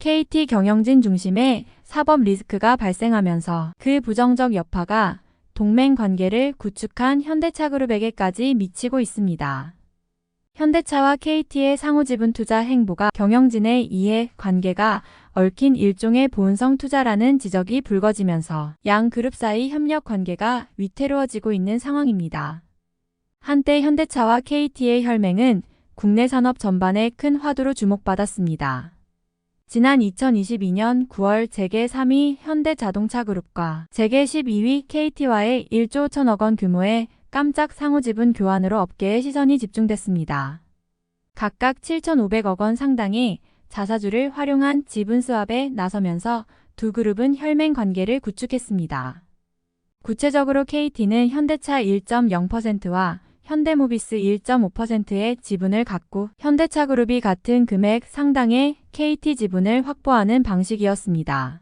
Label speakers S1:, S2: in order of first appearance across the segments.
S1: KT 경영진 중심의 사법 리스크가 발생하면서 그 부정적 여파가 동맹 관계를 구축한 현대차그룹에게까지 미치고 있습니다. 현대차와 KT의 상호지분 투자 행보가 경영진의 이해 관계가 얽힌 일종의 보은성 투자라는 지적이 불거지면서 양 그룹 사이 협력 관계가 위태로워지고 있는 상황입니다. 한때 현대차와 KT의 혈맹은 국내 산업 전반에 큰 화두로 주목받았습니다. 지난 2022년 9월 재계 3위 현대자동차그룹과 재계 12위 KT와의 1조 1천억 원 규모의 깜짝 상호지분 교환으로 업계의 시선이 집중됐습니다. 각각 7,500억 원 상당의 자사주를 활용한 지분 스왑에 나서면서 두 그룹은 혈맹 관계를 구축했습니다. 구체적으로 KT는 현대차 1.0%와 현대모비스 1.5%의 지분을 갖고 현대차그룹이 같은 금액 상당의 KT 지분을 확보하는 방식이었습니다.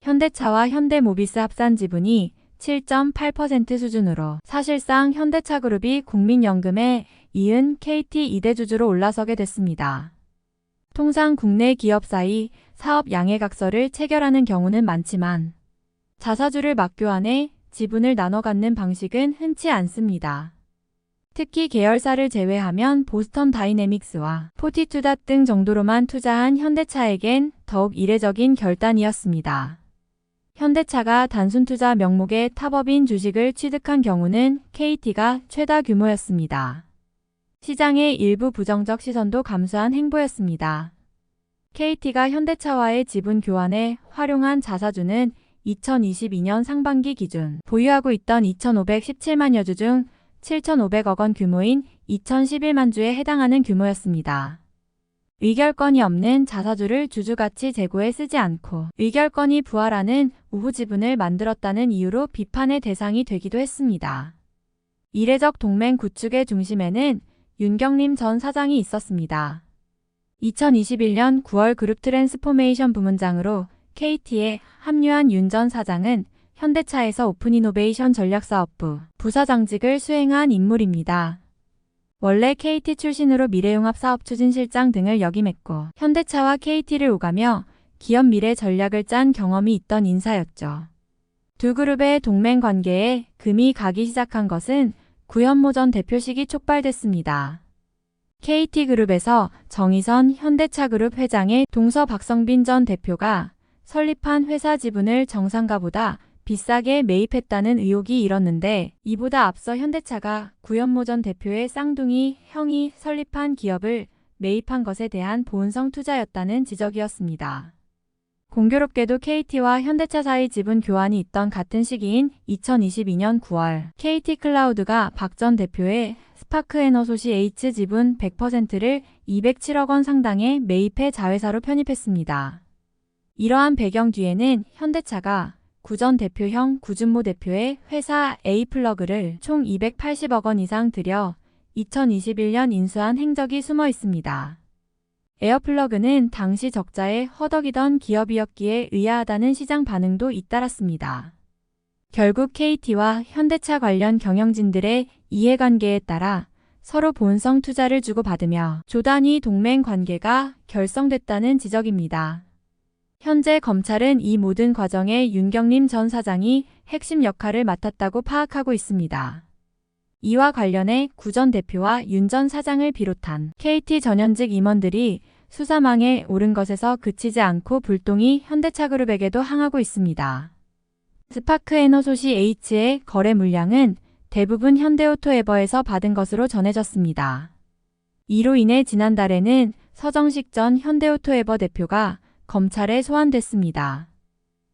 S1: 현대차와 현대모비스 합산 지분이 7.8% 수준으로 사실상 현대차그룹이 국민연금에 이은 KT 2대주주로 올라서게 됐습니다. 통상 국내 기업 사이 사업 양해각서를 체결하는 경우는 많지만 자사주를 맞교환해 지분을 나눠 갖는 방식은 흔치 않습니다. 특히 계열사를 제외하면 보스턴 다이내믹스와 포티투닷 등 정도로만 투자한 현대차에겐 더욱 이례적인 결단이었습니다. 현대차가 단순 투자 명목의 타법인 주식을 취득한 경우는 KT가 최다 규모였습니다. 시장의 일부 부정적 시선도 감수한 행보였습니다. KT가 현대차와의 지분 교환에 활용한 자사주는 2022년 상반기 기준 보유하고 있던 2,517만여 주 중 7,500억 원 규모인 2,011만 주에 해당하는 규모였습니다. 의결권이 없는 자사주를 주주가치 제고에 쓰지 않고 의결권이 부활하는 우호 지분을 만들었다는 이유로 비판의 대상이 되기도 했습니다. 이례적 동맹 구축의 중심에는 윤경림 전 사장이 있었습니다. 2021년 9월 그룹 트랜스포메이션 부문장으로 KT에 합류한 윤 전 사장은 현대차에서 오픈이노베이션 전략사업부 부사장직을 수행한 인물입니다. 원래 KT 출신으로 미래융합사업추진실장 등을 역임했고 현대차와 KT를 오가며 기업 미래 전략을 짠 경험이 있던 인사였죠. 두 그룹의 동맹 관계에 금이 가기 시작한 것은 구현모 전 대표 시기 촉발됐습니다. KT그룹에서 정의선 현대차그룹 회장의 동서 박성빈 전 대표가 설립한 회사 지분을 정상가보다 비싸게 매입했다는 의혹이 일었는데 이보다 앞서 현대차가 구현모 전 대표의 쌍둥이 형이 설립한 기업을 매입한 것에 대한 보은성 투자였다는 지적이었습니다. 공교롭게도 KT와 현대차 사이 지분 교환이 있던 같은 시기인 2022년 9월 KT클라우드가 박 전 대표의 스파크에너소시 H 지분 100%를 207억 원 상당에 매입해 자회사로 편입했습니다. 이러한 배경 뒤에는 현대차가 구 전 대표형 구준모 대표의 회사 A플러그를 총 280억 원 이상 들여 2021년 인수한 행적이 숨어 있습니다. 에어플러그는 당시 적자에 허덕이던 기업이었기에 의아하다는 시장 반응도 잇따랐습니다. 결국 KT와 현대차 관련 경영진들의 이해관계에 따라 서로 본성 투자를 주고받으며 조단위 동맹 관계가 결성됐다는 지적입니다. 현재 검찰은 이 모든 과정에 윤경림 전 사장이 핵심 역할을 맡았다고 파악하고 있습니다. 이와 관련해 구 전 대표와 윤 전 사장을 비롯한 KT 전현직 임원들이 수사망에 오른 것에서 그치지 않고 불똥이 현대차그룹에게도 항하고 있습니다. 스파크에너소시 H의 거래 물량은 대부분 현대오토에버에서 받은 것으로 전해졌습니다. 이로 인해 지난달에는 서정식 전 현대오토에버 대표가 검찰에 소환됐습니다.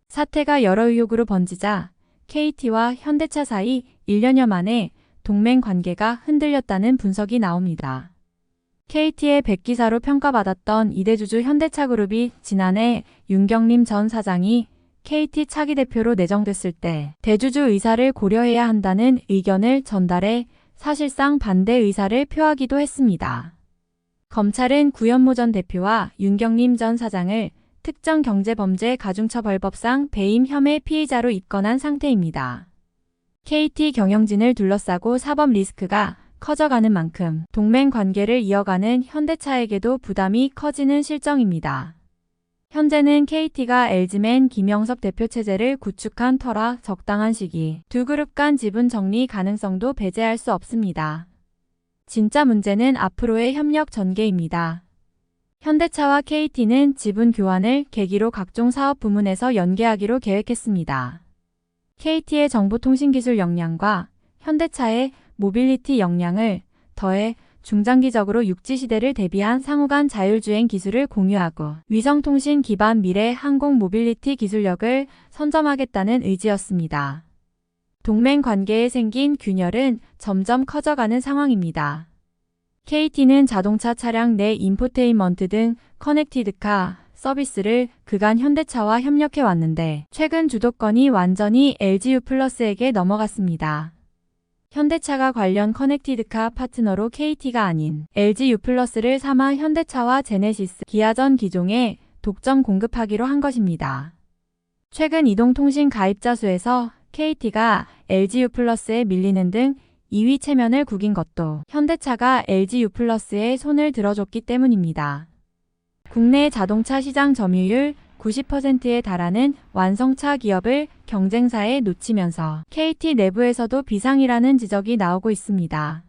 S1: 사태가 여러 의혹으로 번지자 KT와 현대차 사이 1년여 만에 동맹 관계가 흔들렸다는 분석이 나옵니다. KT의 백기사로 평가받았던 2대주주 현대차그룹이 지난해 윤경림 전 사장이 KT 차기 대표로 내정됐을 때 대주주 의사를 고려해야 한다는 의견을 전달해 사실상 반대 의사를 표하기도 했습니다. 검찰은 구현모 전 대표와 윤경림 전 사장을 특정 경제범죄 가중처벌법상 배임 혐의 피의자로 입건한 상태입니다. KT 경영진을 둘러싸고 사법 리스크가 커져가는 만큼 동맹 관계를 이어가는 현대차에게도 부담이 커지는 실정입니다. 현재는 KT가 LG맨 김영섭 대표 체제를 구축한 터라 적당한 시기, 두 그룹 간 지분 정리 가능성도 배제할 수 없습니다. 진짜 문제는 앞으로의 협력 전개입니다. 현대차와 KT는 지분 교환을 계기로 각종 사업 부문에서 연계하기로 계획했습니다. KT의 정보통신기술 역량과 현대차의 모빌리티 역량을 더해 중장기적으로 육지시대를 대비한 상호간 자율주행 기술을 공유하고 위성통신 기반 미래 항공 모빌리티 기술력을 선점하겠다는 의지였습니다. 동맹 관계에 생긴 균열은 점점 커져가는 상황입니다. KT는 자동차 차량 내 인포테인먼트 등 커넥티드카 서비스를 그간 현대차와 협력해 왔는데 최근 주도권이 완전히 LGU+에게 넘어갔습니다. 현대차가 관련 커넥티드카 파트너로 KT가 아닌 LGU+를 삼아 현대차와 제네시스, 기아전 기종에 독점 공급하기로 한 것입니다. 최근 이동통신 가입자 수에서 KT가 LGU+에 밀리는 등 2위 체면을 구긴 것도 현대차가 LGU+에 손을 들어줬기 때문입니다. 국내 자동차 시장 점유율 90%에 달하는 완성차 기업을 경쟁사에 놓치면서 KT 내부에서도 비상이라는 지적이 나오고 있습니다.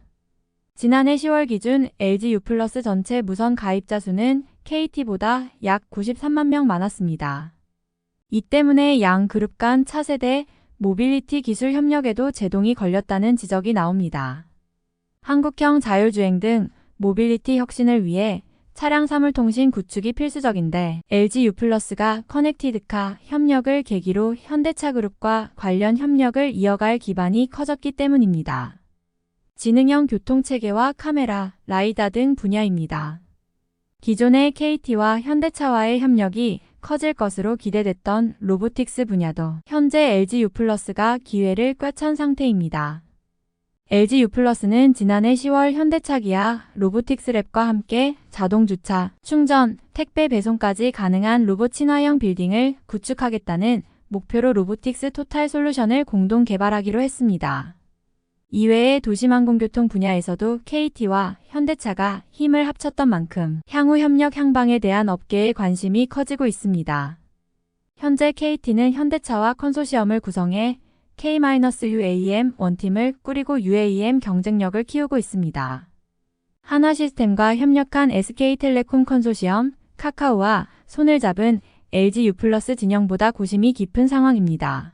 S1: 지난해 10월 기준 LGU+ 전체 무선 가입자 수는 KT보다 약 93만 명 많았습니다. 이 때문에 양 그룹 간 차세대 모빌리티 기술 협력에도 제동이 걸렸다는 지적이 나옵니다. 한국형 자율주행 등 모빌리티 혁신을 위해 차량 사물통신 구축이 필수적인데 LGU+가 커넥티드카 협력을 계기로 현대차 그룹과 관련 협력을 이어갈 기반이 커졌기 때문입니다. 지능형 교통체계와 카메라, 라이다 등 분야입니다. 기존의 KT와 현대차와의 협력이 커질 것으로 기대됐던 로보틱스 분야도 현재 LGU+가 기회를 꿰찬 상태입니다. LGU+는 지난해 10월 현대차 기아 로보틱스랩과 함께 자동주차, 충전, 택배 배송까지 가능한 로봇 친화형 빌딩을 구축하겠다는 목표로 로보틱스 토탈 솔루션을 공동 개발하기로 했습니다. 이외에 도심항공교통 분야에서도 KT와 현대차가 힘을 합쳤던 만큼 향후 협력 향방에 대한 업계의 관심이 커지고 있습니다. 현재 KT는 현대차와 컨소시엄을 구성해 K-UAM 원팀을 꾸리고 UAM 경쟁력을 키우고 있습니다. 한화시스템과 협력한 SK텔레콤 컨소시엄, 카카오와 손을 잡은 LGU+ 진영보다 고심이 깊은 상황입니다.